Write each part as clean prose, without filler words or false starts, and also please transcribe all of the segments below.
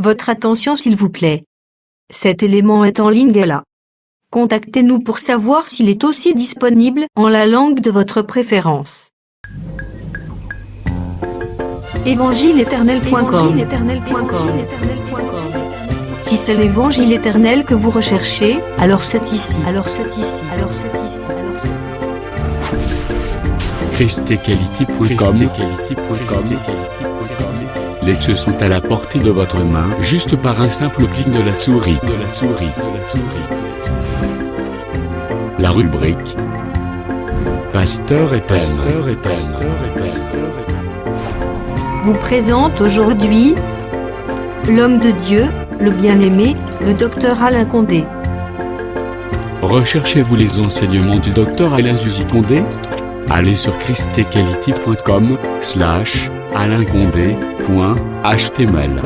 Votre attention s'il vous plaît. Cet élément est en ligne là. Contactez-nous pour savoir s'il est aussi disponible en la langue de votre préférence. Évangile-éternel.com. Si c'est l'évangile éternel que vous recherchez, alors c'est ici. ChristEquality.com. Les cieux sont à la portée de votre main, juste par un simple clic de la souris. La rubrique Pasteur et vous présente aujourd'hui l'homme de Dieu, le bien-aimé, le docteur Alain Condé. Recherchez-vous les enseignements du docteur Alain Condé? Allez sur christequality.com/alaincondé.html.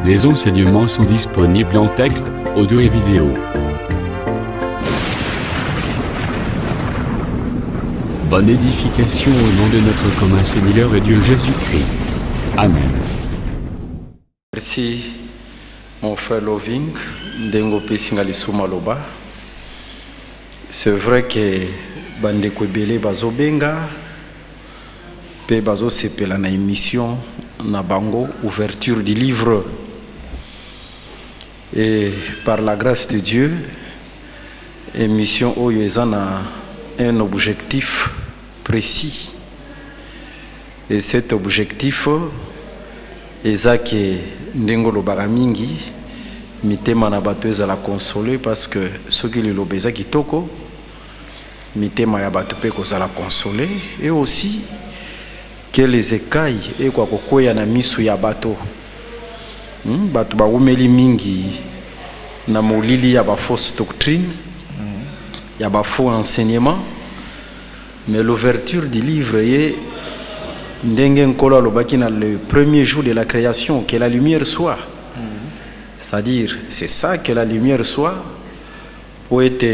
Les enseignements sont disponibles en texte, audio et vidéo. Bonne édification au nom de notre commun Seigneur et Dieu Jésus-Christ. Amen. Merci mon frère Loving Ndengo Pesingali Soumaloba. C'est vrai que bandeko ebele bazobenga pe bazosepela na émission na bango ouverture du livre, et par la grâce de Dieu émission oyo eza na un objectif précis, et cet objectif eza ke ndengo lobaka mingi mitema na bato ezala consoler, parce que soki liloba eza kitoko mitema ya bato pe kozala consoler, et aussi que les écailles ekwa kokwea na misu ya bato bato bawumeli mingi na molili ya ba fausse doctrine ya ba faux enseignement. Mais l'ouverture du livre est ndenge nkolo alobaki na le premier jour de la création que la lumière soit. C'est-à-dire c'est ça, que la lumière soit pour être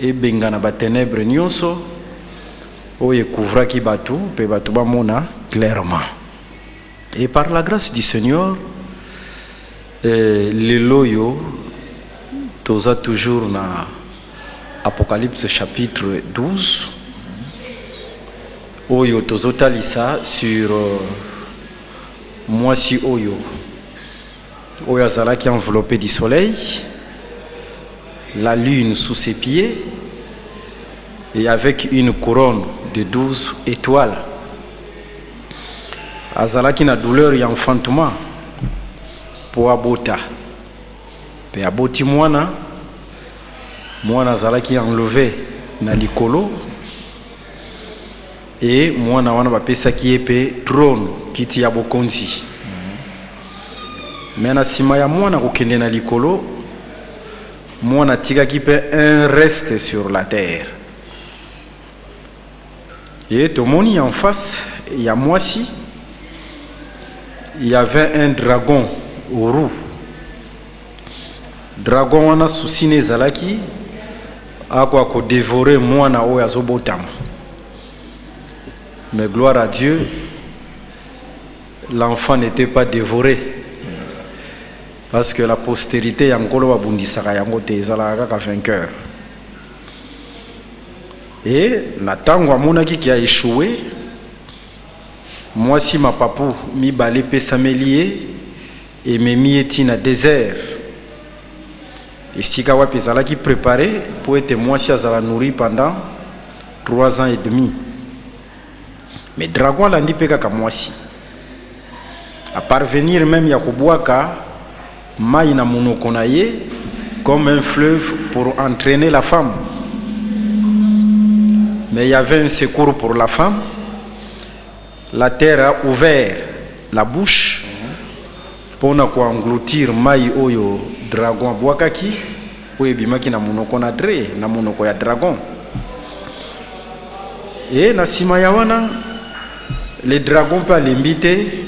ebenga na ba ténèbres nyonso oye couvraki bato pe bato bamona clairement. Et par la grâce du Seigneur leloyo toza toujours na Apocalypse chapitre 12 oyo tozotalisa sur mwasi oyo azalaki enveloppé du soleil, la lune sous ses pieds, et avec une couronne de 12 étoiles. Azalaki na douleur et enfantement pour abota. Pe aboti mwana azalaki enlevé na likolo, et mwana wana bapesaki ye pe trône kiti ya bokonzi. Mais na sima ya mwana kokende na likolo, mwana tikaki pe un reste sur la terre. Et tomoni en face ya mwasi, il y avait un dragon roux. Dragon wana susine ezalaki akwa ko dévorer mwana oyo azobotama. Mais gloire à Dieu, l'enfant n'était pas dévoré, parce que la postérité yankolo babundisaka yango te, ezalaka kaka vainqueur. Et na tango amonaki ki a échoué, mwasi mapapu mibale pe samelie et memi eti na désert. Et sika wapi ezalaki préparé pour être mwasi azala nourri pendant 3 ans et demi. Mais dragon landi pe kaka mwasi à parvenir même ya kobwaka mai na monoko na ye comme un fleuve pour entraîner la femme. Mais il y avait un secours pour la femme. La terre a ouvert la bouche pour engloutir mai oyo dragon bwakaki oyo bimaki na monoko na dre na monoko ya dragon. Et na sima ya wana les dragons peuvent l'imiter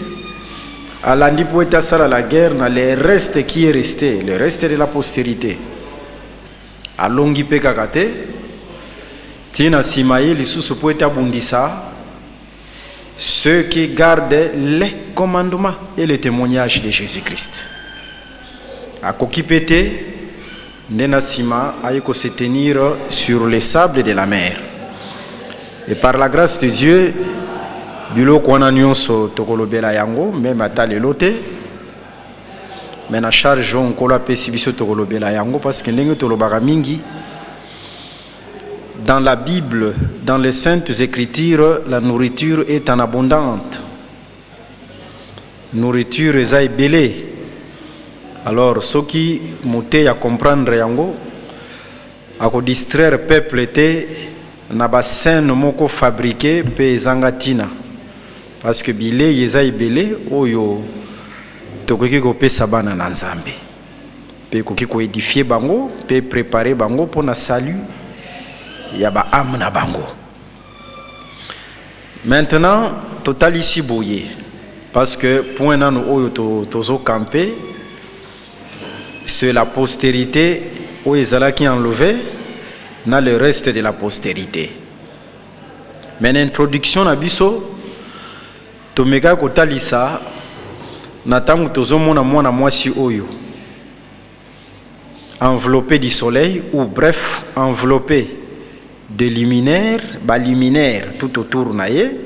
à l'andipoeta sala la guerre na le reste qui est resté, le reste de la postérité. À longi pe kakate tina simaye lisusu poeta bundisa ceux qui gardent les commandements et le témoignage de Jésus-Christ. akoki pete ndena sima ayeko se tenir sur les sables de la mer. Et par la grâce de Dieu, biloko wana nyonso tokolobela yango même ata lelo te, mais na charge onkolo apesi biso tokolobela yango parce que ndenge tolobaka mingi dans la Bible, dans les saintes écritures, la nourriture est en abondante. Nourriture eza ebele. Alors ceux qui moté à comprendre yango ako distraire peuple te na bassin moko fabriqué pe ezangatina parce que bile yeza ebele oyo tokoki kopesa bana na Nzambe pe koki ko édifier bango pe préparer bango pour na salut ya ba âme na bango. Maintenant total ici boye parce que point nanu oyo tozo camper c'est la postérité où Ezala qui enlevé dans le reste de la postérité. Mais l'introduction à biso tomeka kotalisa natangu tozomona mwana mwasi oyo enveloppé du soleil ou bref enveloppé de luminaire, ba luminaire tout autour naie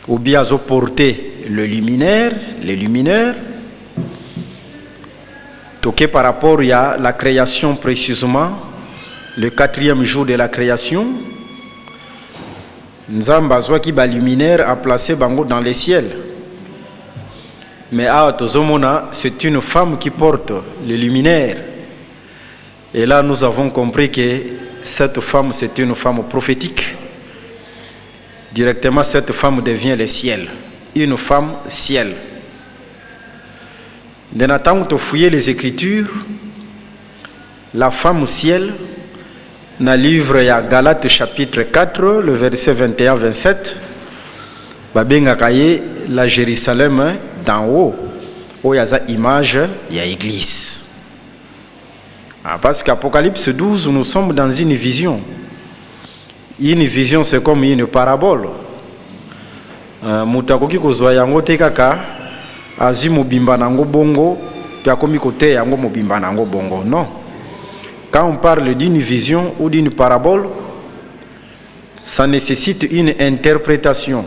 ou bien azo porter le luminaire, les luminaires. Toké par rapport à la création précisément, le 4e jour de la création, Nzamba qui ba luminaire a placé bango dans les ciels. Mais à Tozomona, c'est une femme qui porte le luminaire. Et là, nous avons compris que cette femme, c'est une femme prophétique. Directement, cette femme devient le ciel. Une femme ciel. De n'attendre de fouiller les Écritures, la femme au ciel, dans le livre ya Galates chapitre 4, le verset 21-27, babenga kaye la Jérusalem d'en haut, où il y a une image, il y a l'église. Parce qu'Apocalypse 12, nous sommes dans une vision. Une vision, c'est comme une parabole. Mutakoki kozwa yango te kaka azi mobimba nango bongo pia komi kote yango mobimba nango bongo. Non. Quand on parle d'une vision ou d'une parabole, ça nécessite une interprétation,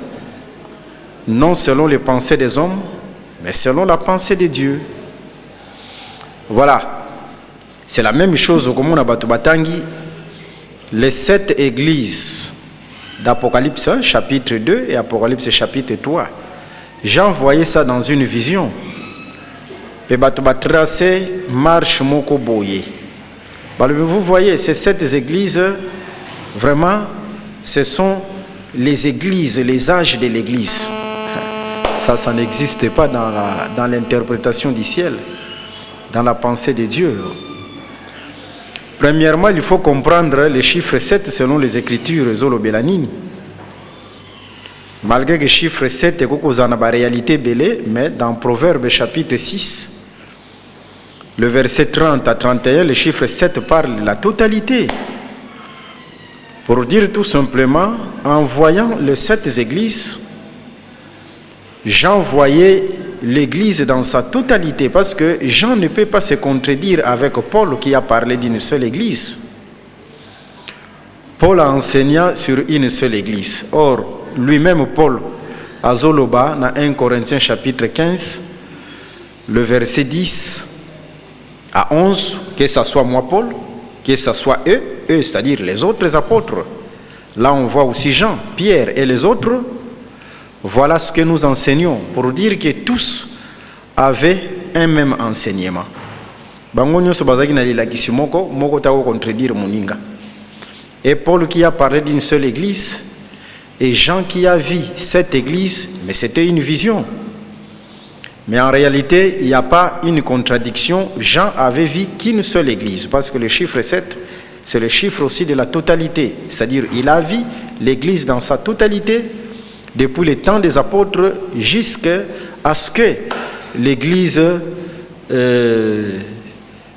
non selon les pensées des hommes, mais selon la pensée de Dieu. Voilà. C'est la même chose comme on a battu batangi. Les 7 églises d'Apocalypse chapitre 2 et Apocalypse chapitre 3. Jean voyait ça dans une vision. Et battu tracé marche moko boye. Vous voyez, ces 7 églises, vraiment, ce sont les églises, les âges de l'église. Ça n'existe pas dans l'interprétation du ciel, dans la pensée de Dieu. Premièrement, il faut comprendre les chiffres 7 selon les Écritures, Zolo Belanini. Malgré que le chiffre 7 est une réalité belé, mais dans Proverbe chapitre 6, le verset 30 à 31, le chiffre 7 parle de la totalité. Pour dire tout simplement, en voyant les 7 églises, Jean voyait l'église dans sa totalité, parce que Jean ne peut pas se contredire avec Paul qui a parlé d'une seule église. Paul a enseigné sur une seule église. Or, lui-même, Paul, à Zoloba, dans 1 Corinthiens chapitre 15, le verset 10 à 11, que ce soit moi, Paul, que ce soit eux, c'est-à-dire les autres apôtres. Là, on voit aussi Jean, Pierre et les autres. Voilà ce que nous enseignons, pour dire que tous avaient un même enseignement. Et Paul qui a parlé d'une seule église, et Jean qui a vu cette église, mais c'était une vision. Mais en réalité, il n'y a pas une contradiction. Jean avait vu qu'une seule église, parce que le chiffre 7, c'est le chiffre aussi de la totalité. C'est-à-dire, il a vu l'église dans sa totalité, depuis le temps des apôtres jusqu'à ce que l'église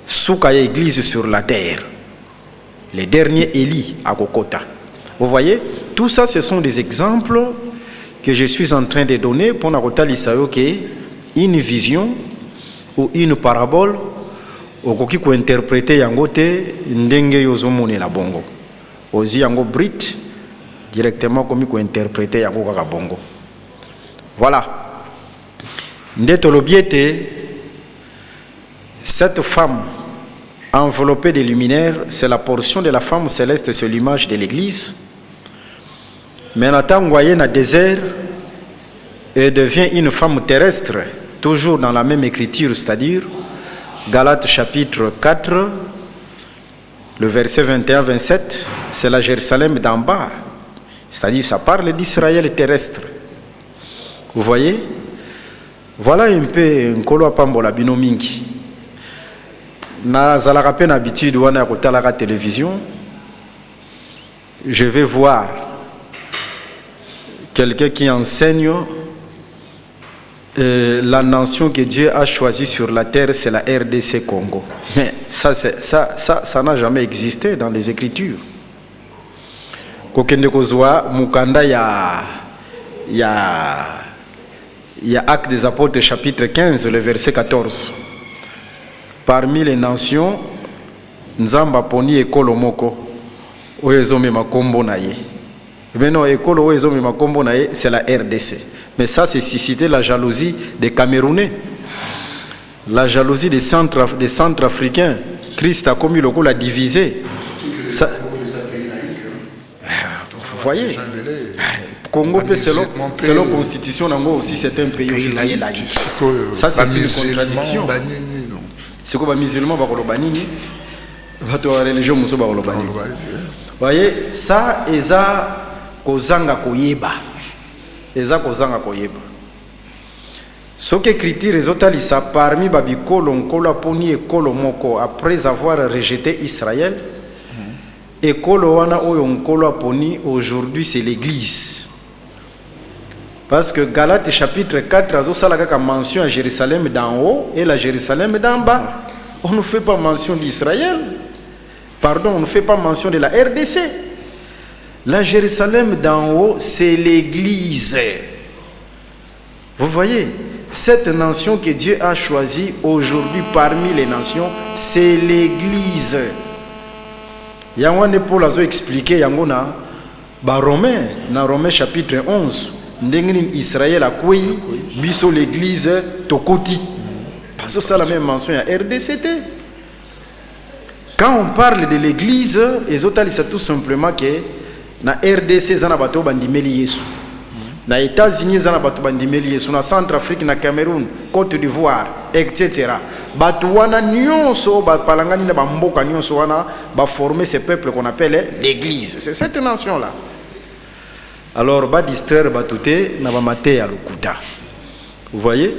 soit église sur la terre. Les derniers Élie à Kokota. Vous voyez, tout ça, ce sont des exemples que je suis en train de donner pour Nakota Lisayo, qui est une vision ou une parabole, okoki ko interpréter yango te ndenge yozomone la bongo. Ozi yango brit directement comme ko interpréter yango kaka bongo. Voilà. Ndeto lobiete, cette femme enveloppée de luminaires, c'est la portion de la femme céleste, c'est l'image de l'église. Mais Nathan voyait dans le désert et devient une femme terrestre, toujours dans la même écriture, c'est-à-dire Galates chapitre 4, le verset 21-27, c'est la Jérusalem d'en bas, c'est-à-dire ça parle d'Israël terrestre. Vous voyez? Voilà un peu un kolo apambola binomingi. Na zalaka pe na habitude wana kotala la télévision, je vais voir quelqu'un qui enseigne la nation que Dieu a choisie sur la terre, c'est la RDC Congo. Mais ça n'a jamais existé dans les Écritures. Kokende kozwa mukanda ya Actes des Apôtres chapitre 15, le verset 14. Parmi les nations, Nzamba poni ekolo moko oyezomi makombo na ye. Maintenant ekolo oyezomi makombo na ye, c'est la RDC. Mais ça, c'est susciter la jalousie des Camerounais, la jalousie des Centrafricains. Christ a commis le coup, l'a divisé. Ça, vous voyez, Congo, selon la constitution, aussi c'est un pays aussi laïque. Ça, c'est une contradiction. C'est quoi les musulmans, les religions, vous voyez, ça, et ça, kozanga koyeba. Ce qui est critique, les parmi babikolo nkolo poni ekolo moko après avoir rejeté Israël, ekolo wana oyo nkolo poni aujourd'hui c'est l'église. Parce que Galates chapitre 4 azosala kaka mention à Jérusalem d'en haut et la Jérusalem d'en bas. On ne fait pas mention d'Israël. Pardon, on ne fait pas mention de la RDC. La Jérusalem d'en haut, c'est l'église. Vous voyez, cette nation que Dieu a choisie aujourd'hui parmi les nations, c'est l'église. Yangwane Paul a expliqué Yangona, Romain, dans Romain chapitre 11, Ndengin Israël a quoi biso l'église Tokoti. Parce que c'est la même mention à RDCT. Quand on parle de l'église, les autres, c'est tout simplement que na RDC zana bato bandimeli Yesu. Na États-Unis zana bato bandimeli Yesu, na Centrafrique, na Cameroun, Côte d'Ivoire, etc. Bato wana nyonso ba palangani na bamboka nyonso wana ba former ce peuple qu'on appelle l'église. C'est cette nation là. Alors ba distraire batoute na ba maté ya lokuta. Vous voyez?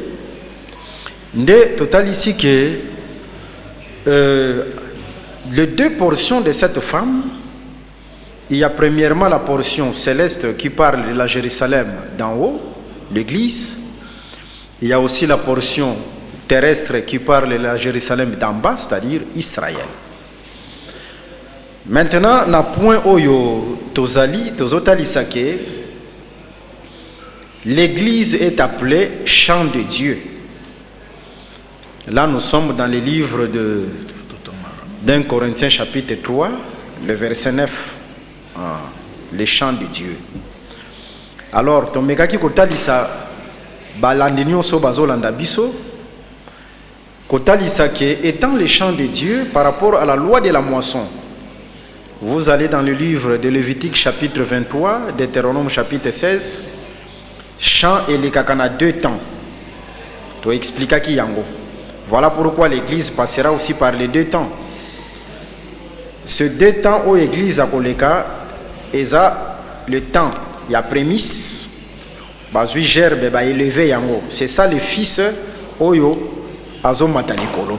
Nde total ici que les deux portions de cette femme. Il y a premièrement la portion céleste qui parle de la Jérusalem d'en haut, l'église. Il y a aussi la portion terrestre qui parle de la Jérusalem d'en bas, c'est-à-dire Israël. Maintenant, na point oyo tozotali sake, l'église est appelée chant de Dieu. Là, nous sommes dans les livres d'Un Corinthiens chapitre 3, le verset 9. Les chants de Dieu. Alors, ton megaki kotalisa balandinyo so bazolanda biso kotalisa ke étant les chants de Dieu par rapport à la loi de la moisson. Vous allez dans le livre de Lévitique chapitre 23, Deutéronome chapitre 16, chant et les kakana 2 temps. To explica ki yango. Voilà pourquoi l'église passera aussi par les 2 temps. Ce 2 temps où l'église a koleka eza le temps, il y a prémisse, bazui gerbe ba élevé yango. C'est ça le fils oyo azo matanikolo.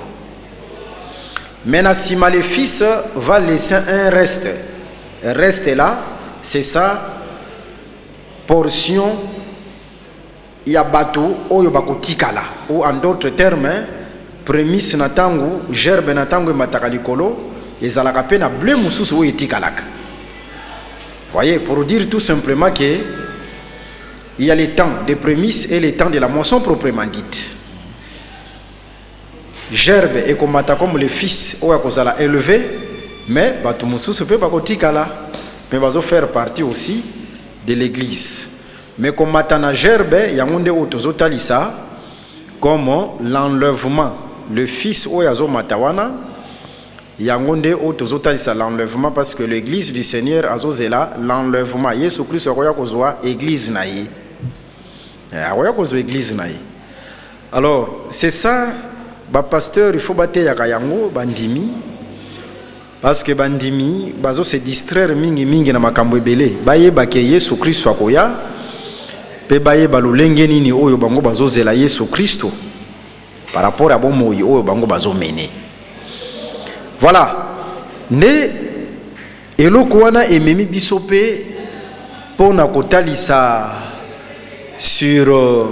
Maintenant si le fils va laisser un reste là, c'est ça portion ya bato oyo bakotikala, ou en d'autres termes prémisse na tangu gerbe na tangu matakalikolo ezalaka pe na bleu mususu oyo etikalaka. Voyez, pour dire tout simplement que il y a les temps de prémices et les temps de la moisson proprement dite. gerbe et komata comme le fils oya kozala élevé, mais bato mosusu pe bakotikala, mais bazo faire partie aussi de l'église. Mais komata na gerbe yango nde oyo tozotalisa comme l'enlèvement, le fils oya zo matawana yango nde oyo tozotalisa l'enlèvement, parce que l'église du Seigneur azozela l'enlèvement. Yesu Kristo akoya kozwa église na ye, akoya kozwa église na ye. Alors c'est ça, ba pasteur il faut bateyaka yango bandimi, parce que bandimi bazo se distraire mingi na makambo ebele, bayeba ke Yesu Kristo akoya pe bayeba lolenge nini oyo bango bazozela Yesu Kristo par rapport à bomoi oyo bango bazomene. Voilà, ne eloko wana ememi biso pe pona kotalisa sur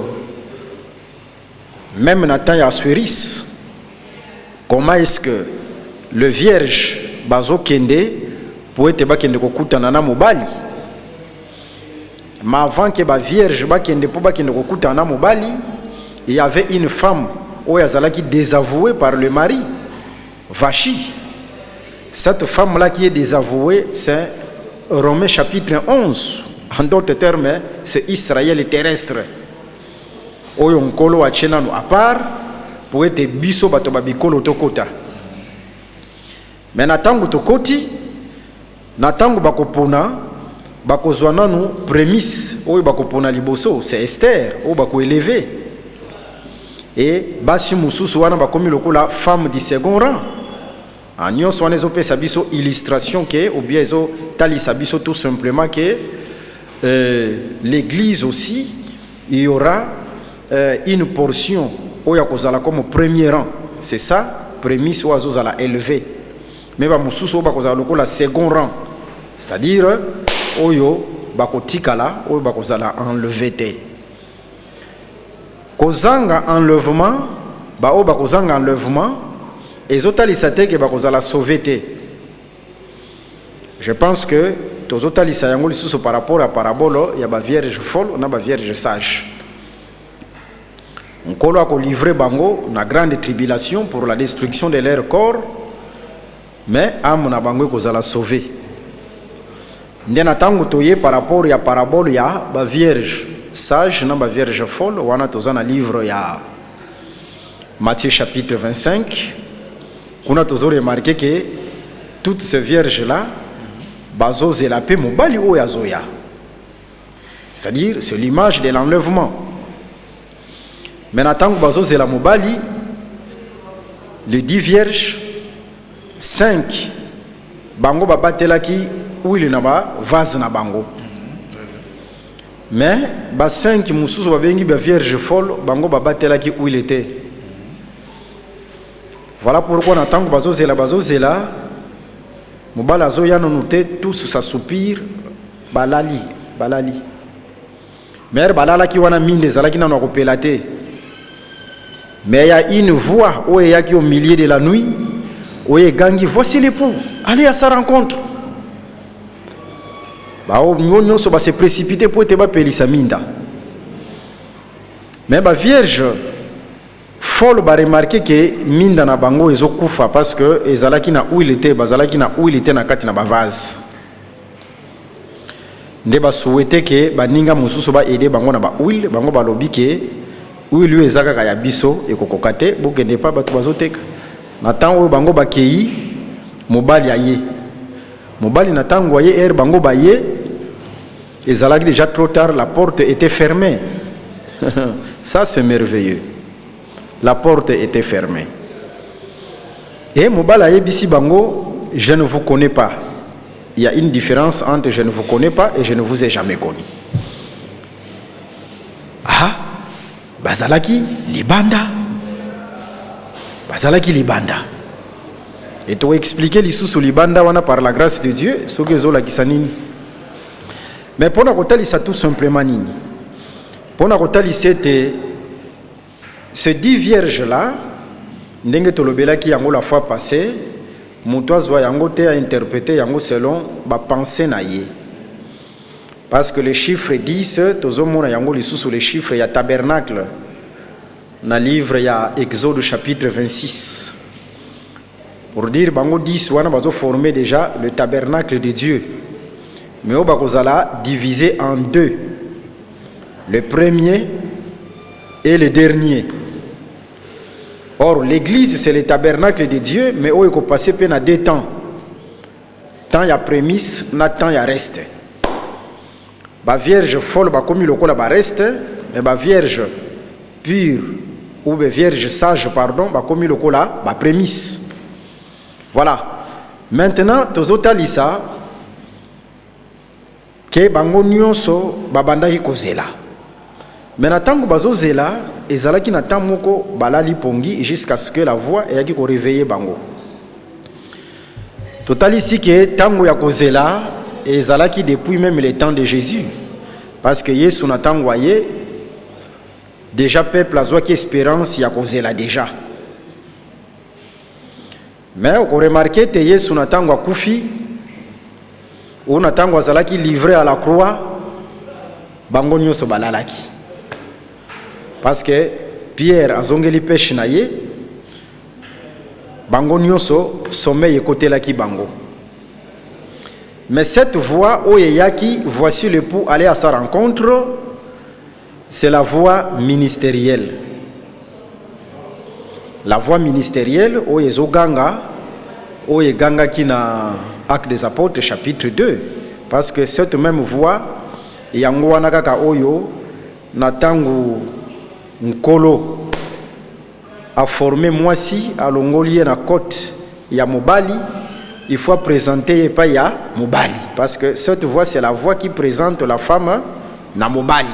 même na temps ya Assuéris, comment est-ce que le vierge bazo kende pour être bakende kokutana na mobali. Mais avant que ba vierge bakende pour bakende kokutana na mobali, il y avait une femme oyo azalaki désavouée par le mari, Vachi. Cette femme-là qui est désavouée, c'est Romains chapitre 11. En d'autres termes, c'est Israël terrestre. Oyo nkolo achena no à part pour être biso bato babikolo tokota. Mais natango tokoti, natango bakopona, bakozwa nanu prémisse oyo bakopona liboso, c'est Esther oyo bako élevé. Et basi mususu wana bakomi lokola femme du second rang. En nyonso wana ezopesa biso illustration que ou bien ezo talisa biso tout simplement que l'église aussi il y aura une portion oya kozala comme premier rang, c'est ça, prémisse oyo azala élevé. Mais ba mususu ba kozala lokola second rang, c'est-à-dire oyo bakotikala oyo bakozala enlevé te. Kozanga enlèvement, ba oyo bakozanga enlèvement ezotalisa te ke bakozala sauvé te. Je pense que tozotalisa yango lisusu par rapport à parabole ya ba vierge folle na ba vierge sage. Nkolo ako livré bango na grande tribulation pour la destruction de leur corps, mais âme na bango kozala sauvé. Ndena tango toye par rapport ya parabole ya ba vierge sage na ba vierge folle wana tozana livre ya Matthieu chapitre 25. On a toujours remarqué que toutes ces vierges-là, bazozela pe mobali o yazoya. C'est-à-dire, c'est l'image de l'enlèvement. Maintenant, bazozela mobali, les 10 vierges, 5, bango babatelaki huile na ba vase na bango. Mais, ba 5 mususu babengi ba vierge folle, bango babatelaki huile te. Voilà pourquoi on attend que bazozela mobala azoya nonote tous sa soupir balali. Mais balala ki wana minde zalaki na kopela te. Mais il y a une voix où il y a qui au milieu de la nuit où il gangi, voici l'époux, allez à sa rencontre. Ba o nyonso ba se précipiter pour te ba pelisa minda. Mais ba vierge folle ba remarquer que minda na bango ezokufa parce que ezalaki na huile te, bazalaki na huile te na kati na ba vase. Nde ba souhaiter que baninga mususu ba aider bango na ba huile, bango ba lobi ke huile lui ezaka ya biso ekokoka te, bokende pa bato bazoteka. Na tango oyo bango bakei mobali aye. Mobali na tango aye bango baye ezalaki déjà trop tard, la porte était fermée. Ça c'est merveilleux. La porte était fermée. Et Mobala Yebisi Bango, je ne vous connais pas. Il y a une différence entre je ne vous connais pas et je ne vous ai jamais connu. Ah, Bazalaki, Libanda. Bazalaki, Libanda. Et tu expliquer l'issue sur Libanda par la grâce de Dieu, ce que Zola Kisanini. Mais pour nous ça tout simplement nini. Pour nous c'était ces 10 vierges-là, ndenge tolobela ki yango la fois passée, Moutouazwa yango te a interprété yango selon ba pensée na ye. Parce que les chiffres 10, tozomona yango lisusu les chiffres ya tabernacle. dans le livre, il y a Exode chapitre 26. Pour dire, bango 10, on a formé déjà le tabernacle de Dieu. Mais on va diviser en deux. Le premier et le dernier. Or, l'église, c'est le tabernacle de Dieu, mais on peut passer pendant 2 temps. Tant il y a prémisse, tant il y a reste. La vierge folle, comme il y a reste, mais la vierge pure, ou la vierge sage, pardon, comme il y a prémisse. Voilà. Maintenant, tous autres lisa, que bango nyonso babanda ki kozela. Maintenant, tant que bazo zela, ezalaki na temps moko balali pongi jusqu'à ce que la voix ait qui réveiller bango. Total ici que tango ya kozela ezalaki depuis même le temps de Jésus, parce que Yesu na tango aye déjà peuple azwa ki espérance ya kozela déjà. Mais on remarque que Yesu na tango akufi ou na tango azalaki livré à la croix bango nyonso balalaki. Parce que Pierre a zongeli pêche na ye, bango nyonso sommeil côté la ki bango. Mais cette voix oyeyaki, voici l'époux aller à sa rencontre, c'est la voix ministérielle. La voix ministérielle oyezo ganga, oye ganga qui na Actes des Apôtres chapitre 2, parce que cette même voix yango wana kaka oyo na tangu Nkolo a formé Mwasi à Longolier na côte ya Mobali, il faut présenter pas ya Mobali, parce que cette voix c'est la voix qui présente la femme na Mobali.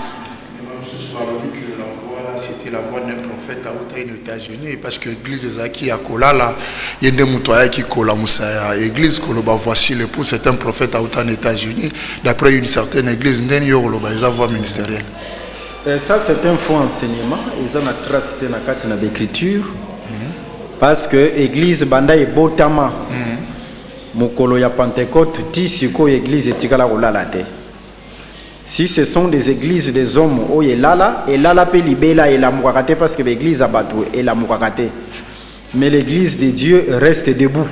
C'était la voix d'un prophète aux États-Unis, parce que l'église Zaki a Kolala, il y a des moutons qui Kola Moussaya, l'église Koloba, voici l'époux, c'est un prophète aux États-Unis, d'après une certaine église, il y a une voix ministérielle. Ça c'est un faux enseignement, ils ont trace dans la carte d'écriture, parce que l'église Banda est Botama, Mokolo ya Pentecôte, Tisiko église et Tikala Olalate. Si ce sont des églises des hommes, et lala peut libéla et la moukakate, parce que l'église a battu et la moukakate. Mais l'église de Dieu reste debout.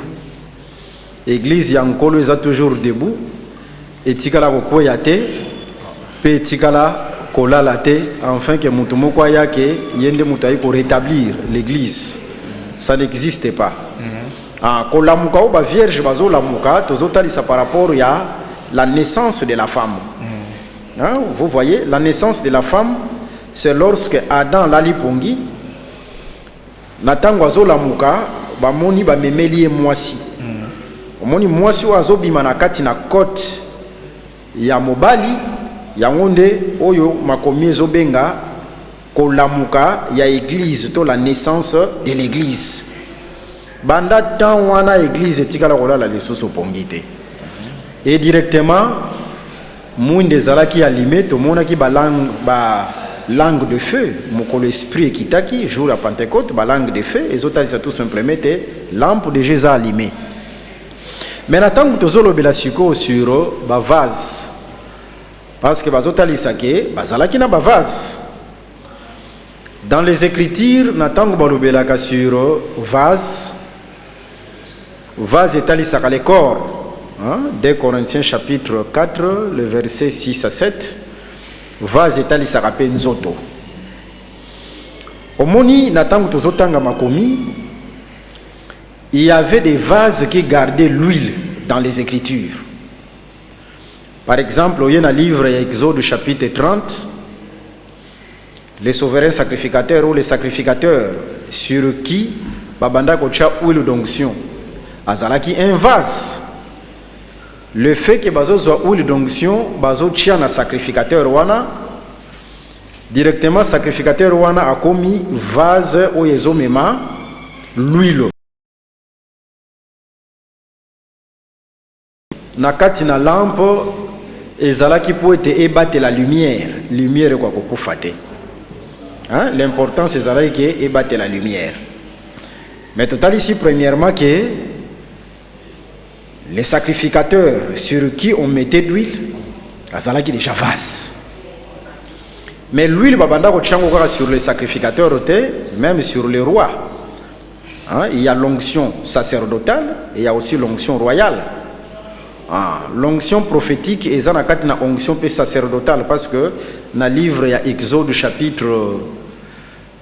L'église Yankolo est toujours debout, et Tikala Kokoyate, pe Tikala Kolalate, afin que Moutoumoko Yake, Yende Moutaï pour rétablir l'église. Ça n'existe pas. Kolamuka ou ba vierge bazo la mouka, tozotali ça par rapport à la naissance de la femme. Vous voyez, la naissance de la femme, c'est lorsque Adam lali pongi, natango azo la mouka, ba moni ba memeli mwasi. Moni mwasi wazo bimana kati na côte ya Mobali, ya ngonde oyo makomi ezobenga kolamuka ya église, to la naissance de l'église. Banda tan wana église etikala kolala lesoso pongite. Et directement Mounde zalaki allumé, tout le monde qui ba langue de feu, mokolo esprit kitaki jour la Pentecôte, ba langue de feu, et autres ça tout simplement était lampe de Jésus allumée. Mais attends que tozolo bela siko sur ba vase. Parce que bazotali sake, bazalaki na ba vase. Dans les écritures, n'attend que balobela ka sur vase. Vase etali saka le corps. 2 Corinthiens chapitre 4, le verset 6 à 7. Vase etali saka pe nzoto. Omoni n'attend que tozotanga makomi. Il y avait des vases qui gardaient l'huile dans les Écritures. Par exemple, il y a un livre Exode chapitre 30, les souverains sacrificateurs ou les sacrificateurs sur qui babanda kocha huile d'onction. Azalaki un vase. Le fait que bazo soit huile d'onction, bazo tia na sacrificateur wana, directement sacrificateur wana a commis vase ou yezo mema l'huile. Nakati na lampe ezalaki pour être ébattre la lumière quoi kokufate. L'important c'est ezalaki que ébattre la lumière. Mais total ici premièrement que les sacrificateurs sur qui on mettait d'huile ezalaki déjà vase. Mais l'huile babanda ko tchango sur les sacrificateurs, même sur les rois. Hein, il y a l'onction sacerdotale et il y a aussi l'onction royale. L'onction prophétique est une onction sacerdotale parce que dans le livre il y a Exode chapitre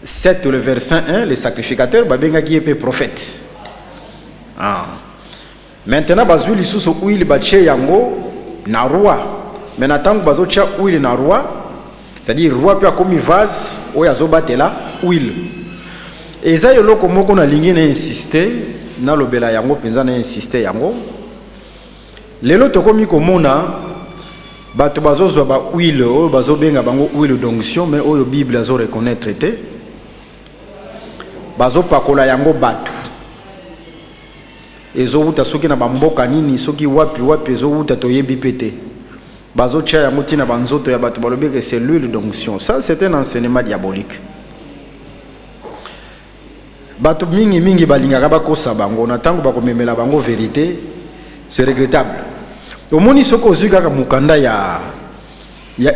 7 le verset 1 les sacrificateurs babenga qui est prophète. Maintenant bazui lisusu huile bache yango na roi. Mais tant que bazo cha huile na roi, c'est-à-dire roi peut comme vase oyo azobatela huile. Et ça yolo komoko na lingi na insister na lobela yango penza na insister yango. Lelo tokomi komona bato bazozwa ba huile oyo bazobenga bango huile d'onction mais oyo Bible azo reconnaître te bazopakola yango bato ezowuta soki na bamboka nini soki wapi wapi ezowuta toyebi pete bazotia yango tina banzoto ya bato balobi que c'est l'huile d'onction. Ça c'est un enseignement diabolique. Bato mingi balingaka bakosa bango na tango bakomemela bango vérité. C'est regrettable. Au moni soko zukaka mukanda ya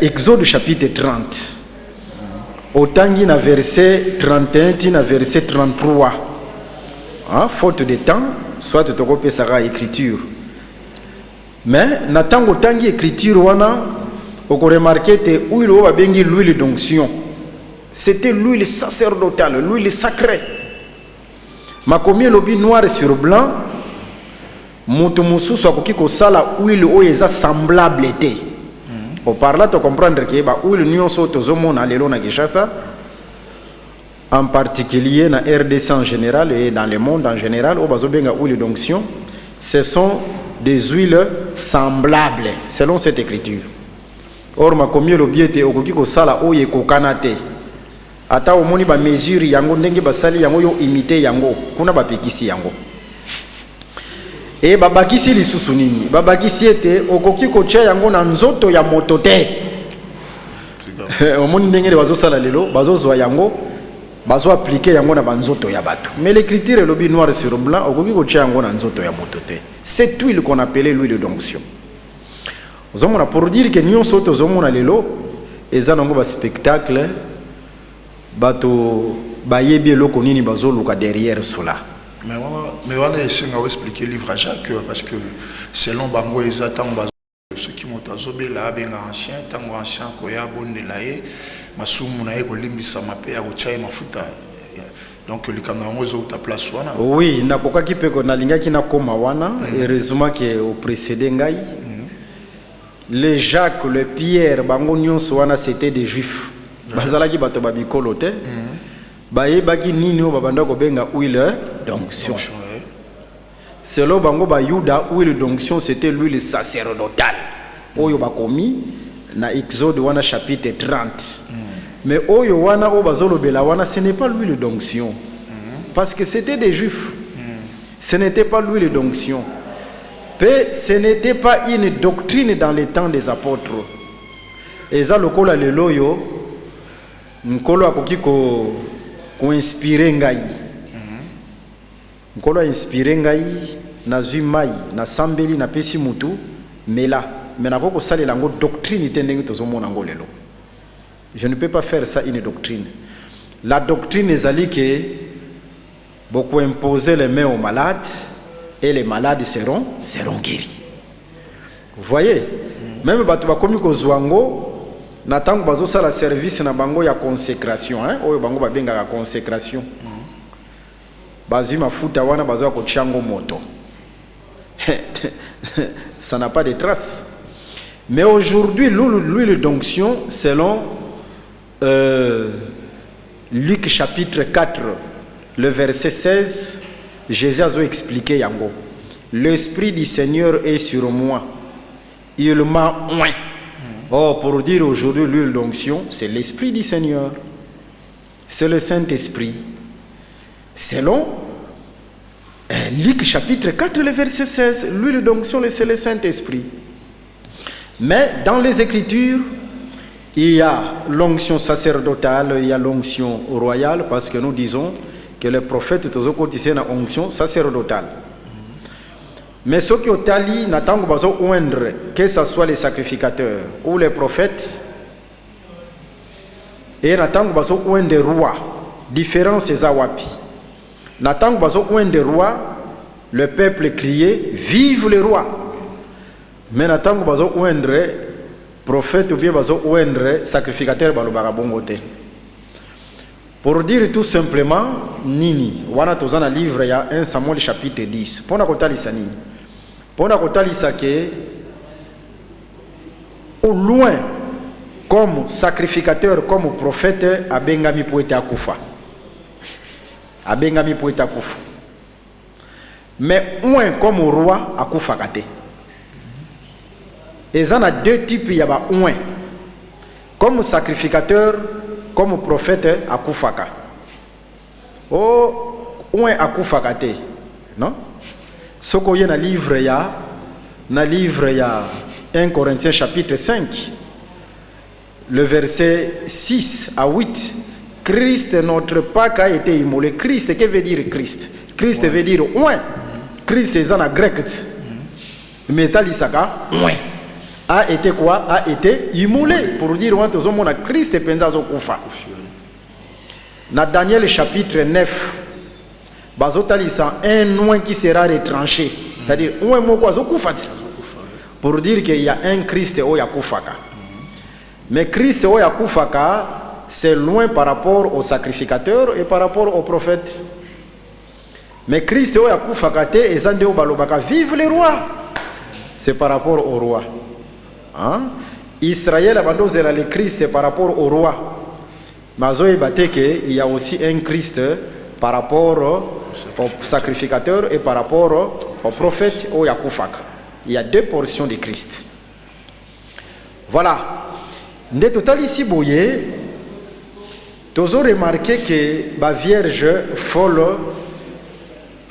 Exode chapitre 30. Autangi na verset 31 tina verset 33. Faute de temps, soit toko pesaka écriture. Mais na tango tangi écriture wana oko remarquer te huile o babengi l'huile d'onction. C'était l'huile sacerdotale, l'huile sacrée. Makomi lobi noir sur blanc. Mutu mususu akoki kosala huile oyo eza semblable te. Par là tu comprendre que ba huile nyonso tozomona lelo na Kinshasa en particulier na RDC en général et dans le monde en général o bazobenga huile d'onction, ce sont des huiles semblables selon cette écriture. Or makomi lobi ete okoki kosala oyo ekokana te. Ata omoni ba mesure yango ndenge basali yango yo imiter yango kuna bapekisi yango. Et babakisi lisusu nini babakisi ete okoki kotia yango na nzoto ya moto te. Omoni ndenge bazosala lelo bazozwa yango bazo appliquer yango na banzoto ya bato. Mais l'écriture est lobi noir sur blanc okoki kotia yango na nzoto ya moto te. C'est huile qu'on appelait l'huile d'onction. Ozomona pour dire que nyonso tozomona lelo eza nango ba spectacle bato bayebi eloko nini bazoluka derrière cela. Mais voilà, je vais expliquer le livre à Jacques parce que selon Bango et Zatan, ceux qui m'ont azobé là, bien ancien, tango ancien, koya bonne laé, ma soumou nae kolimbisa ma paix à Ochai mafuta. Donc le Cameroun est ta place wana. Oui, na koka ki peko na linga ki na koma wana, heureusement que au précédé ngai. Les Jacques, le Pierre, Bango nyonso wana c'était des juifs. Bazalaki bato babikolo te. Bayebaki nini o babanda ko benga huile d'onction. Selon bango ba Yuda huile d'onction c'était l'huile sacerdotale. Oyo bakomi na Exode wana chapitre 30. Mais oyo wana o bazolobela wana ce n'est pas l'huile d'onction. Parce que c'était des juifs. Ce n'était pas l'huile d'onction. Ce n'était pas une doctrine dans les temps des apôtres. Et ça lokola lelo yo nkolo akoki ko inspiré ngai. Nkolo inspiré ngai na zumai na sambeli na pesi mutu mela mena koko sali lango doctrine tendenge tozomona ngo lelo. Je ne peux pas faire ça une doctrine. La doctrine ezali que beaucoup imposer les mains aux malades et les malades seront guéris. Vous voyez? Même bato bakomi ko zwango na tango bazo sala service na bango ya consécration hein oyo bango babenga la consécration bazu mafuta wana bazo ko chango moto ça n'a pas de traces. Mais aujourd'hui l'huile d'onction selon Luc chapitre 4 le verset 16 Jésus a expliqué yango l'esprit du Seigneur est sur moi il m'a oint. Oh, pour dire aujourd'hui l'huile d'onction, c'est l'Esprit du Seigneur. C'est le Saint-Esprit. Selon Luc chapitre 4, le verset 16, l'huile d'onction, c'est le Saint-Esprit. Mais dans les Écritures, il y a l'onction sacerdotale, il y a l'onction royale, parce que nous disons que les prophètes ont une onction sacerdotale. Mais ceux qui ont tali n'attendent pas oindre, que ce soit les sacrificateurs ou les prophètes, Et natango bazo ouen de roi. Différence eza wapi. Natango bazo ouen de roi, le peuple criait vive le roi. Mais natango bazo ouendre prophète ou bien bazo ouendre sacrificateur balobaka bongo te. Pour dire tout simplement, nini, wana tozana livre ya 1 Samuel chapitre 10. Pona kotalisa nini? Pona kotalisa ke au loin, comme sacrificateur, comme prophète, abengami po ete akufa. Abengami po ete akufa. Mais ouin comme roi akufa kate. Et ça a deux types, il y a ouin. Comme sacrificateur, comme prophète akufaka. Oh, ouin akufaka te. Non? Ce qu'on y a dans le livre, il y a 1 Corinthiens chapitre 5, le verset 6 à 8. Christ, notre Pâque a été immolé. Christ, que veut dire Christ? Christ veut dire ouin. Christ est en grec. Mais talisaka, ouin. A été quoi? A été immolé. Pour dire ouin, tous hommes, Christ est penzazo kufa. Dans Daniel chapitre 9, bazotalisa un ouin qui sera retranché. C'est-à-dire, ouin moko azo kufa. Pour dire qu'il y a un Christ au Yakufaka. Mais Christ au Yakufaka, c'est loin par rapport au sacrificateur et par rapport au prophète. Mais Christ au Yakufaka, et Zande au Balobaka, vive les rois. C'est par rapport au roi. Hein? Israël a abandonné le Christ par rapport au roi. Mais il y a aussi un Christ par rapport au sacrificateur et par rapport au prophète au Yakufaka. Il y a deux portions de Christ. Voilà. Nde total ici boye, tozo remarqué que la Vierge folle,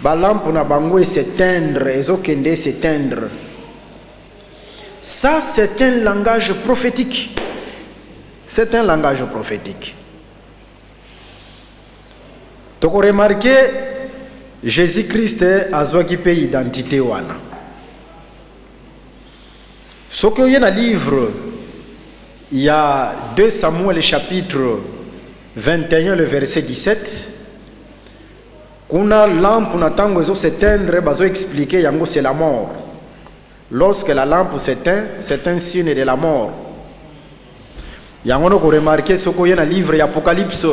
la lampe na bango s'éteindre, ezokende s'éteindre. Ça, c'est un langage prophétique. C'est un langage prophétique. Toko remarqué, Jésus-Christ a zwaki pe identité wana. Ce qu'il y a dans le livre, il y a 2 Samuel chapitre 21, le verset 17. Kuna lampe na tango ezo s'éteindre, bazo expliquer yango c'est la mort. Lorsque la lampe s'éteint, c'est un signe de la mort. Yango no ko remarquer ce qu'il y a dans le livre Apocalypse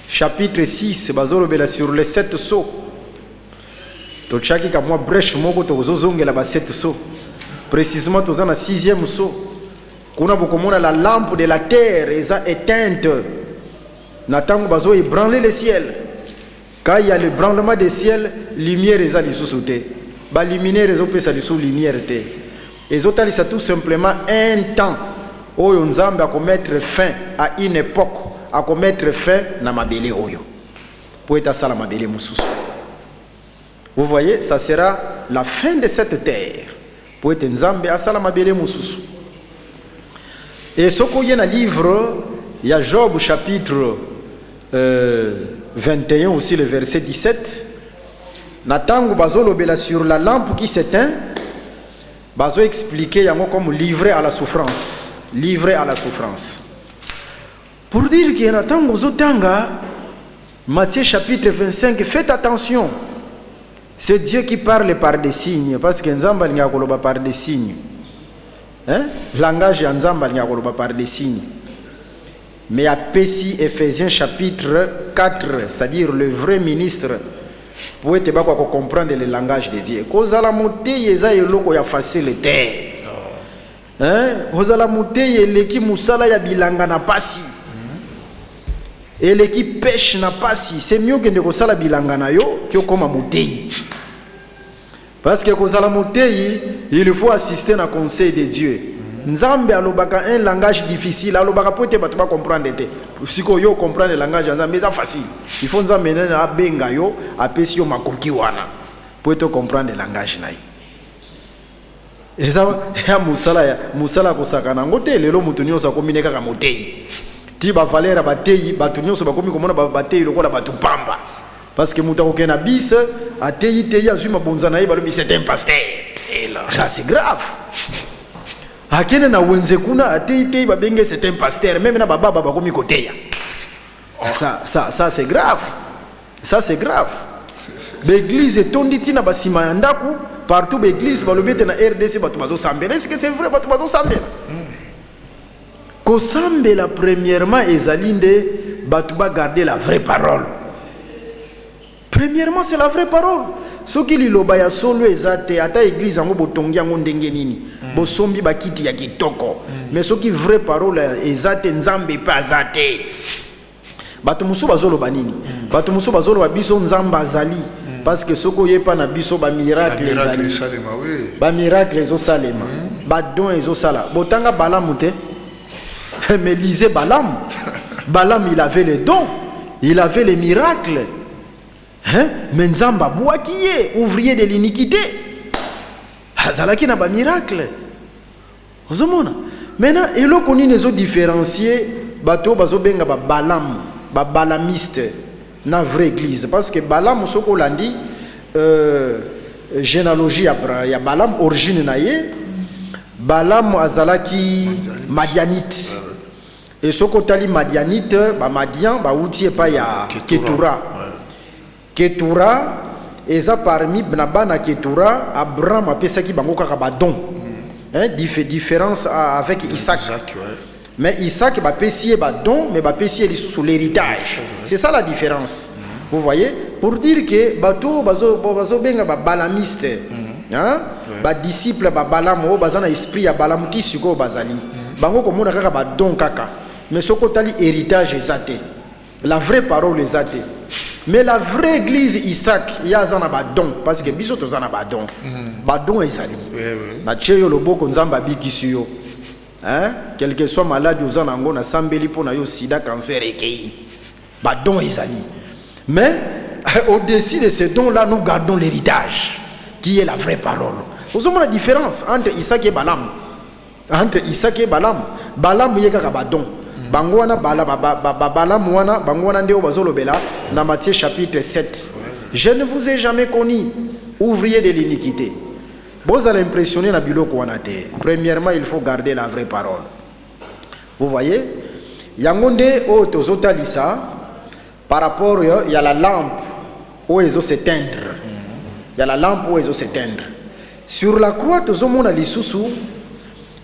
chapitre 6, bazo lobela sur les 7 sceaux. Tochaki ka moi brèche moko to zozongela ba 7 sceaux. Précisément, tous en a 6e saut. Qu'on a beaucoup de la lampe de la terre est éteinte. N'attend pas ébranler le ciel. Quand il y a le branlement des ciels, lumière est à l'issue. La lumière est à l'issue lumière. Et autres, c'est tout simplement un temps où on a mettre fin à une époque, à mettre fin à ma belle oyo. Pour être à la mabele moussous. Vous voyez, ça sera la fin de cette terre. Pour être nzambe asala mabele mususu. Et ce qu'il y a dans le livre, il y a Job chapitre 21 aussi le verset 17. Natango bazo lobela sur la lampe qui s'éteint, bazo expliquer yango comme livré à la souffrance, livré à la souffrance. Pour dire que natango zotanga Matthieu chapitre 25, faites attention. C'est Dieu qui parle par des signes, parce que Nzamba n'y a pas par des signes. Hein? Langage Nzamba n'y a pas par des signes. Mais à Pessi, Ephésiens chapitre 4, c'est-à-dire le vrai ministre, pour être comprendre le langage de Dieu. Cause à la montée, il y a loko ya facilité. Hein? Cause à la montée, il y a qui musala ya bilanga na pasi. Et l'équipe pêche n'a pas si. C'est mieux que de kosala bilanga na yo que comme motei. Parce que kosala motei, il faut assister à conseil de Dieu. Nzambe alobaka un langage difficile, alobaka pote ba comprendre te. Si ko yo comprendre le langage nzambe c'est facile. Il faut nzambe na benga yo apesi yo makoki wana. Pour te comprendre le langage na yo. Et ça ya musala kosaka na ngote lelo mutunyo sa komineka ka motei. Ti ba valera batei batu nyonso bakomi komona batei lokola batu pamba parce que muta okena bis atei tei azui mabonza na ye balobi c'est un pasteur et là c'est grave akene na wenze kuna atete babenge c'est un pasteur même na baba bakomi koteya. Ça c'est grave. Ça c'est grave. L'église est tonditi na basima ya ndaku partout l'église balobete na RDC batu bazo sambela. Est-ce que c'est vrai batu bazo sambela? Ko sambela premièrement ezalinde batu ba garder la vraie parole. Premièrement c'est la vraie parole. Soki liloba ya solo ezate ata église ngo botongi ngo ndenge nini. Bosombi bakiti ya kitoko. Mais soki vraie parole ezate nzambe pa azate. Batu musu bazolo banini. Batu musu bazolo ba biso nzamba azali. Parce que soko yepa na biso ba miracle ezali. Ba miracle ezo salema. Ba don ezo sala. Botanga Balaam te. Mais lisez Balaam. Balaam il avait les dons. Il avait les miracles. Hein? Mais nzamba boakiye, ouvrier de l'iniquité. Azalaki na ba miracle. Ozomona. Maintenant, eloko ni nezo différencier bato bazo benga ba Balaam. Balamiste na vraie église parce que Balaam soko landi généalogie ya Balaam origine na ye Balaam azalaki Madianite et soko tali Madianite ba Madian ba uti pa ya Ketura eza parmi na bana Ketura Abraham apesaki bango kaka ba don hein différence avec Isaac. Mais Isaac va payer ba don, mais va payer sous l'héritage. C'est ça la différence. Vous voyez? Pour dire que bato bazo benga ba balamiste, hein? Ba disciple ba Balaam o bazana esprit ya Balaam ki siko bazali. Bango komona kaka ba don kaka. Mais soko tali héritage ezate. La vraie parole ezate. Mais la vraie église Isaac ya zana ba don parce que biso to zana ba don. Ba don ezali. Na cheyo loboko nzamba bikisiyo. Hein? Quel que soit malade, vous en avez sambeli pour yo sida, cancer et qui. Badon ezali. Mais au-dessus de ces dons-là, nous gardons l'héritage, qui est la vraie parole. Vous avez la différence entre Isaac et Balaam. Entre Isaac et Balaam. Balaam yeka badon. Bangwana Balaam wana bangwana ndeo bazolo bela na Matthieu chapitre 7. Je ne vous ai jamais connu, ouvrier de l'iniquité. Vous allez impressionner na biloko wana te. Premièrement, il faut garder la vraie parole. Vous voyez? Yangonde o tozotalisa par rapport il y a la lampe où ils s'éteindre. Il y a la lampe où ils s'éteindre. Sur la croix tozomona lisusu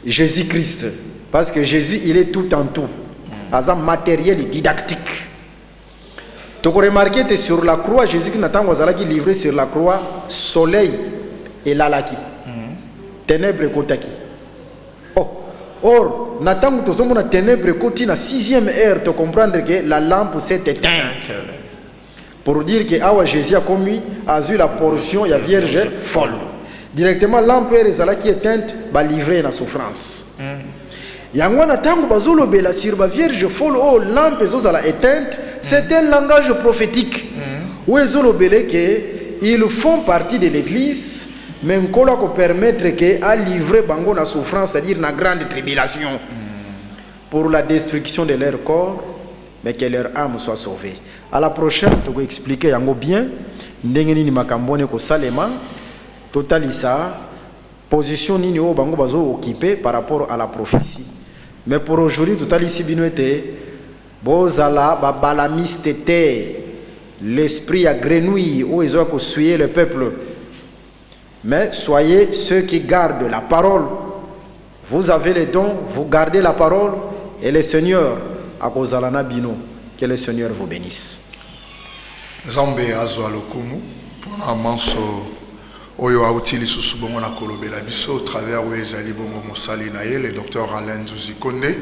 Jésus-Christ parce que Jésus il est tout en tout. Azam matériel et didactique. Tu as remarqué que sur la croix Jésus n'a pas livré sur la croix soleil et lalaki. Ténèbres kotaki. Or, Nathan, tu as ténèbres koti na 6e heure, tu comprendre que la lampe s'est éteinte. Pour dire que Awa Jésus a commis, a eu la portion, il y a vierge folle. Directement, lampe est éteinte, va livrer la souffrance. Yango Nathan, bazolo bela sur la vierge folle, oh, lampe est éteinte, c'est un langage prophétique. Où est-ce que ils font partie de l'église. Mais on peut permettre qu'à livrer bango la souffrance, c'est-à-dire la grande tribulation, pour la destruction de leur corps, mais que leur âme soit sauvée. À la prochaine, tu vas expliquer yango bien, ndengeni ni makambone ko salema, totalisa, position nini o bango bazo occupé par rapport à la prophétie. Mais pour aujourd'hui, totalisi binoete, bozala babalamiste te, l'esprit a grenouille, où ils ont suivi le peuple. Mais soyez ceux qui gardent la parole. Vous avez les dons, vous gardez la parole et le Seigneur a kozalana bino. Que le Seigneur vous bénisse. Zambé azwa lokumu pona manso oyo autili susubongo na kolobela biso au travers wezali bongo mosali na ye le docteur Alain Zuzikonde.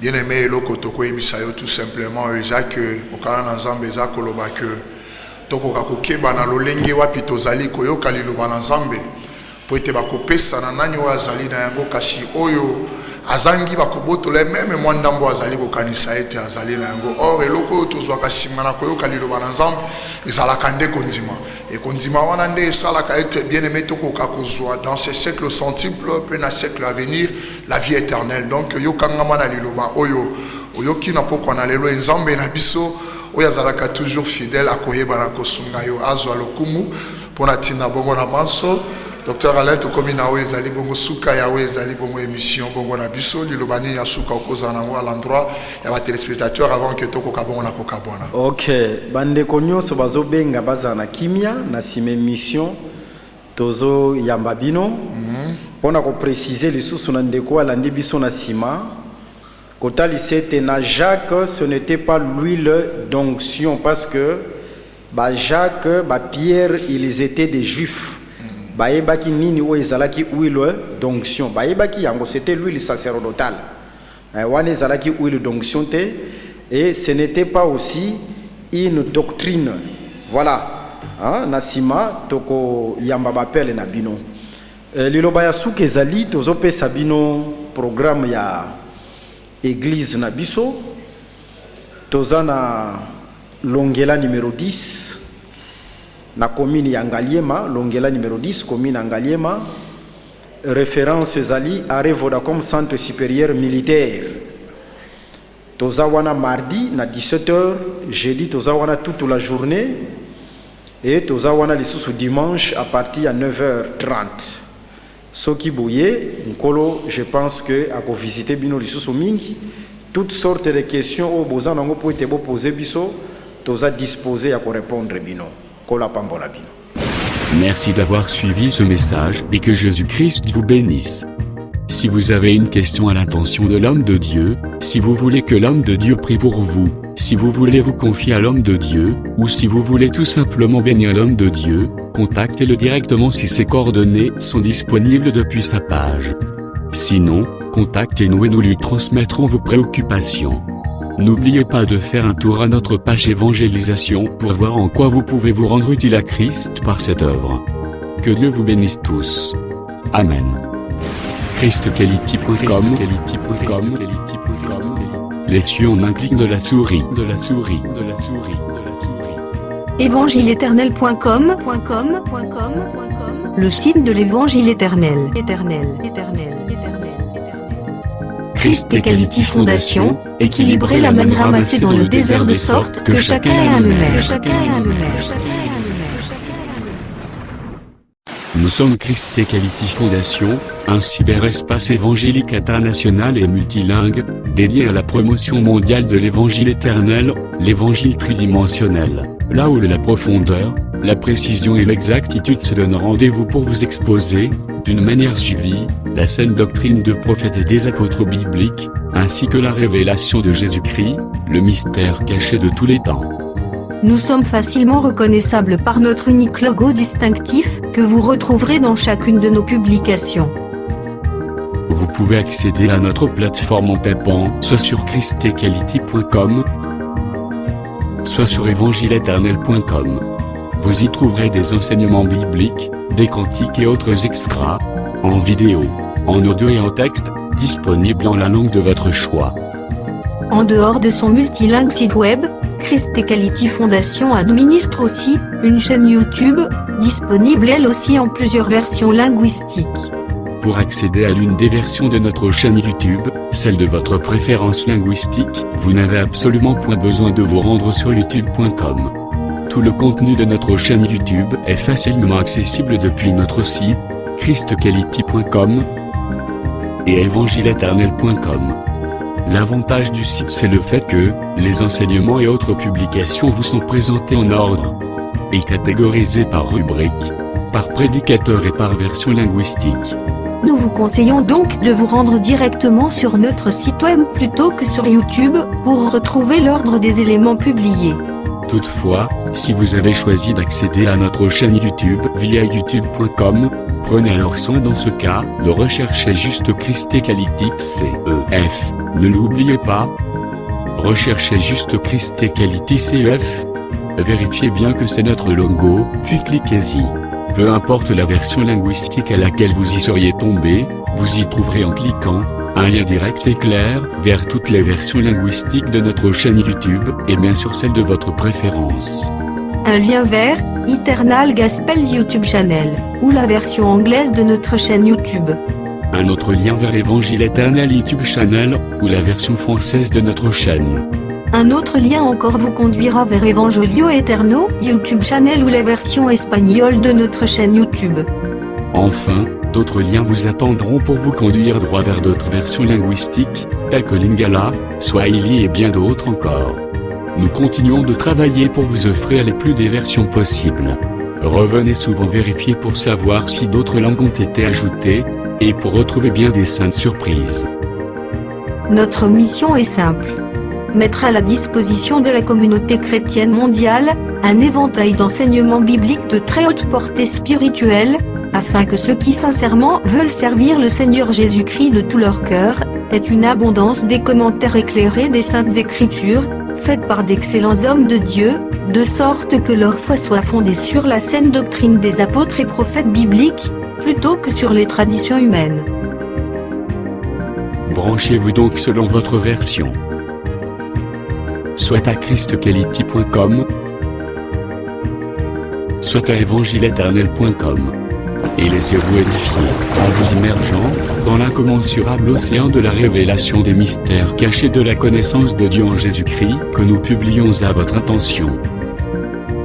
Bien aimé eloko toko ebisa yo tout simplement ezak okala na Zambé za koloba que tokoka kokeba na lolenge wapi tozali koyoka liloba na Nzambe po ete bakopesa na nani oyo azali na yango kasi oyo azangi bakobotola meme mwa ndambo azali kokanisa ete azali na yango. Or eloko oyo tozwaka nsima na koyoka liloba na Nzambe ezalaka nde kondima e kondima wana nde esalaka ete bien aimé tokoka kozwa dans ce siècle centuple pe na siècle à venir la vie éternelle. Donc yokangama na liloba oyo oyoki na pokwa na lelo Nzambe na biso oyo azalaka toujours fidèle akoyeba na kosunga yo azwa lokumu pona tina bongo na manso Docteur Alain tokomi na we ezali bongo suka ya we ezali bongo émission bongo na biso lilobani ya suka okoza nango à l'endroit ya ba téléspectateurs avant que tokoka bongo na kokabona. Ok, bandeko nyonso bazobenga baza na kimia na sima émission tozo yamba bino. Pona ko préciser lisusu na ndeko alandi biso na sima. Kotali c'était na Jacques, ce n'était pas l'huile d'onction parce que ba Jacques, ba Pierre, ils étaient des juifs. Baebaki nini o ezalaki huile d'onction. Baebaki yango c'était l'huile sacerdotale. Wane ezalaki huile d'onction te et ce n'était pas aussi une doctrine. Voilà. Hein, nasima toko yamba bapele na bino. Liloba ya suke ezali tozopesa bino programme ya église na biso. Tozana Longela numéro 10. Na commune ya Ngaliema, Longela numéro 10, commune ya Ngaliema. Référence ezali à Vodacom centre supérieur militaire. Toza wana mardi na 17h, jeudi toza wana toute la journée et toza wana lisusu dimanche à partir de 9h30. Soki boye nkolo, je pense que à visiter bino lisusu mingi toutes sortes de questions au bozan nango po ete bo poser biso toza disposé à répondre bino. Merci d'avoir suivi ce message et que Jésus-Christ vous bénisse. Si vous avez une question à l'intention de l'homme de Dieu, si vous voulez que l'homme de Dieu prie pour vous, si vous voulez vous confier à l'homme de Dieu, ou si vous voulez tout simplement bénir l'homme de Dieu, contactez-le directement si ses coordonnées sont disponibles depuis sa page. Sinon, contactez-nous et nous lui transmettrons vos préoccupations. N'oubliez pas de faire un tour à notre page évangélisation pour voir en quoi vous pouvez vous rendre utile à Christ par cette œuvre. Que Dieu vous bénisse tous. Amen. ChristQuality.com. Les cieux en un clic de la souris. Évangile-éternel.com. Le site de l'évangile éternel. Christ Equality Fondation, équilibrer la manne ramassée dans le désert de sorte que chacun ait un maire. Nous sommes Christ Equality Fondation, un cyberespace évangélique international et multilingue, dédié à la promotion mondiale de l'évangile éternel, l'évangile tridimensionnel, là où la profondeur, la précision et l'exactitude se donnent rendez-vous pour vous exposer, d'une manière suivie, la saine doctrine de prophètes et des apôtres bibliques, ainsi que la révélation de Jésus-Christ, le mystère caché de tous les temps. Nous sommes facilement reconnaissables par notre unique logo distinctif, que vous retrouverez dans chacune de nos publications. Vous pouvez accéder à notre plateforme en tapant soit sur christequality.com, soit sur évangile-éternel.com. Vous y trouverez des enseignements bibliques, des cantiques et autres extras, en vidéo, en audio et en texte, disponibles en la langue de votre choix. En dehors de son multilingue site web, Christ Equality Fondation administre aussi une chaîne YouTube, disponible elle aussi en plusieurs versions linguistiques. Pour accéder à l'une des versions de notre chaîne YouTube, celle de votre préférence linguistique, vous n'avez absolument point besoin de vous rendre sur youtube.com. Tout le contenu de notre chaîne YouTube est facilement accessible depuis notre site, christequality.com et évangile-éternel.com. L'avantage du site, c'est le fait que les enseignements et autres publications vous sont présentés en ordre et catégorisés par rubrique, par prédicateur et par version linguistique. Nous vous conseillons donc de vous rendre directement sur notre site web plutôt que sur YouTube pour retrouver l'ordre des éléments publiés. Toutefois, si vous avez choisi d'accéder à notre chaîne YouTube via youtube.com, prenez alors soin dans ce cas de rechercher juste Christ Equality CEF. Ne l'oubliez pas. Recherchez juste Christ Equality CEF. Vérifiez bien que c'est notre logo, puis cliquez-y. Peu importe la version linguistique à laquelle vous y seriez tombé, vous y trouverez en cliquant un lien direct et clair vers toutes les versions linguistiques de notre chaîne YouTube et bien sûr celle de votre préférence. Un lien vers Eternal Gospel YouTube Channel ou la version anglaise de notre chaîne YouTube. Un autre lien vers l'Évangile Éternel YouTube Channel ou la version française de notre chaîne. Un autre lien encore vous conduira vers Evangelio Eterno YouTube Channel ou la version espagnole de notre chaîne YouTube. Enfin, d'autres liens vous attendront pour vous conduire droit vers d'autres versions linguistiques, telles que Lingala, Swahili et bien d'autres encore. Nous continuons de travailler pour vous offrir les plus des versions possibles. Revenez souvent vérifier pour savoir si d'autres langues ont été ajoutées, et pour retrouver bien des saintes surprises. Notre mission est simple. Mettre à la disposition de la communauté chrétienne mondiale, un éventail d'enseignements bibliques de très haute portée spirituelle, afin que ceux qui sincèrement veulent servir le Seigneur Jésus-Christ de tout leur cœur, aient une abondance des commentaires éclairés des Saintes Écritures, faites par d'excellents hommes de Dieu, de sorte que leur foi soit fondée sur la saine doctrine des apôtres et prophètes bibliques, plutôt que sur les traditions humaines. Branchez-vous donc selon votre version. Soit à christquality.com, soit à évangileéternel.com. Et laissez-vous édifier, en vous immergeant dans l'incommensurable océan de la révélation des mystères cachés de la connaissance de Dieu en Jésus-Christ que nous publions à votre intention.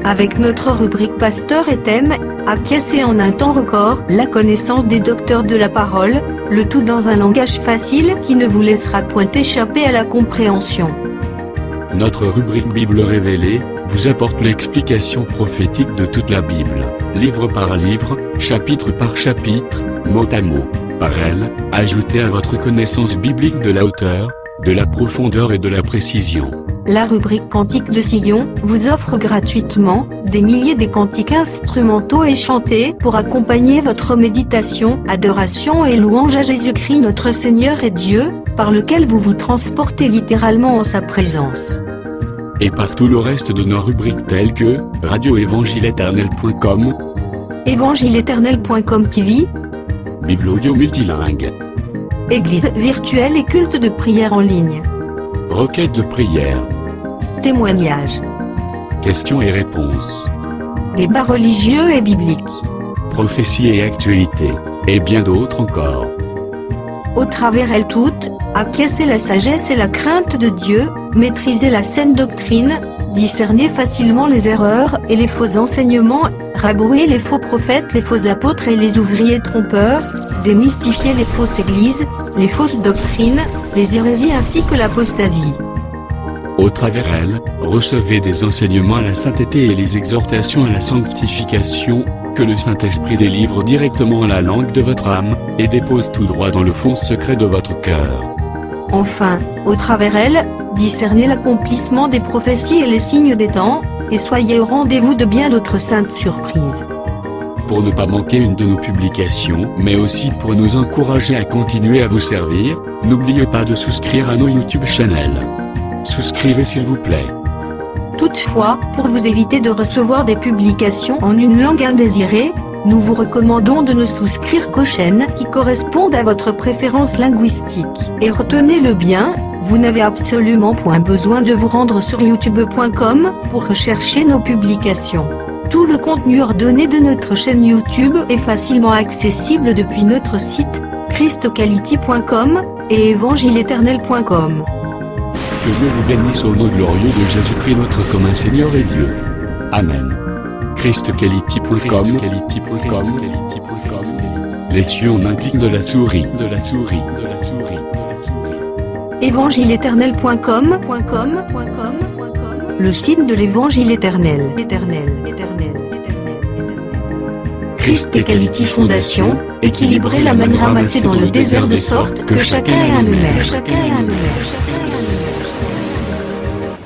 Avec notre rubrique Pasteur et thème, acquiescez en un temps record la connaissance des docteurs de la parole, le tout dans un langage facile qui ne vous laissera point échapper à la compréhension. Notre rubrique Bible révélée vous apporte l'explication prophétique de toute la Bible, livre par livre, chapitre par chapitre, mot à mot. Par elle, ajoutez à votre connaissance biblique de la hauteur, de la profondeur et de la précision. La rubrique Cantique de Sion vous offre gratuitement des milliers de cantiques instrumentaux et chantés pour accompagner votre méditation, adoration et louange à Jésus-Christ notre Seigneur et Dieu, par lequel vous vous transportez littéralement en sa présence. Et par tout le reste de nos rubriques telles que radioévangileéternel.com, évangileéternel.com TV, Bible audio multilingue, Église virtuelle et culte de prière en ligne, requête de prière, témoignages, questions et réponses, débats religieux et bibliques, prophéties et actualités, et bien d'autres encore. Au travers elles toutes, acquiescez la sagesse et la crainte de Dieu, maîtrisez la saine doctrine, discernez facilement les erreurs et les faux enseignements, rabrouez les faux prophètes, les faux apôtres et les ouvriers trompeurs, démystifiez les fausses églises, les fausses doctrines, les hérésies ainsi que l'apostasie. Au travers elles, recevez des enseignements à la sainteté et les exhortations à la sanctification, que le Saint-Esprit délivre directement la langue de votre âme, et dépose tout droit dans le fond secret de votre cœur. Enfin, au travers elles, discernez l'accomplissement des prophéties et les signes des temps, et soyez au rendez-vous de bien d'autres saintes surprises. Pour ne pas manquer une de nos publications, mais aussi pour nous encourager à continuer à vous servir, n'oubliez pas de souscrire à nos YouTube channels. Souscrivez s'il vous plaît. Toutefois, pour vous éviter de recevoir des publications en une langue indésirée, nous vous recommandons de ne souscrire qu'aux chaînes qui correspondent à votre préférence linguistique. Et retenez-le bien, vous n'avez absolument point besoin de vous rendre sur youtube.com pour rechercher nos publications. Tout le contenu ordonné de notre chaîne YouTube est facilement accessible depuis notre site, christquality.com, et évangileéternel.com. Que Dieu vous bénisse au nom glorieux de Jésus-Christ notre commun Seigneur et Dieu. Amen. christquality.com. Les cieux en un clic de la souris. évangileéternel.com, le site de l'Évangile éternel. Christ et Quality Fondation, équilibrer la manne ramassée dans le désert de sorte que chacun ait un honneur.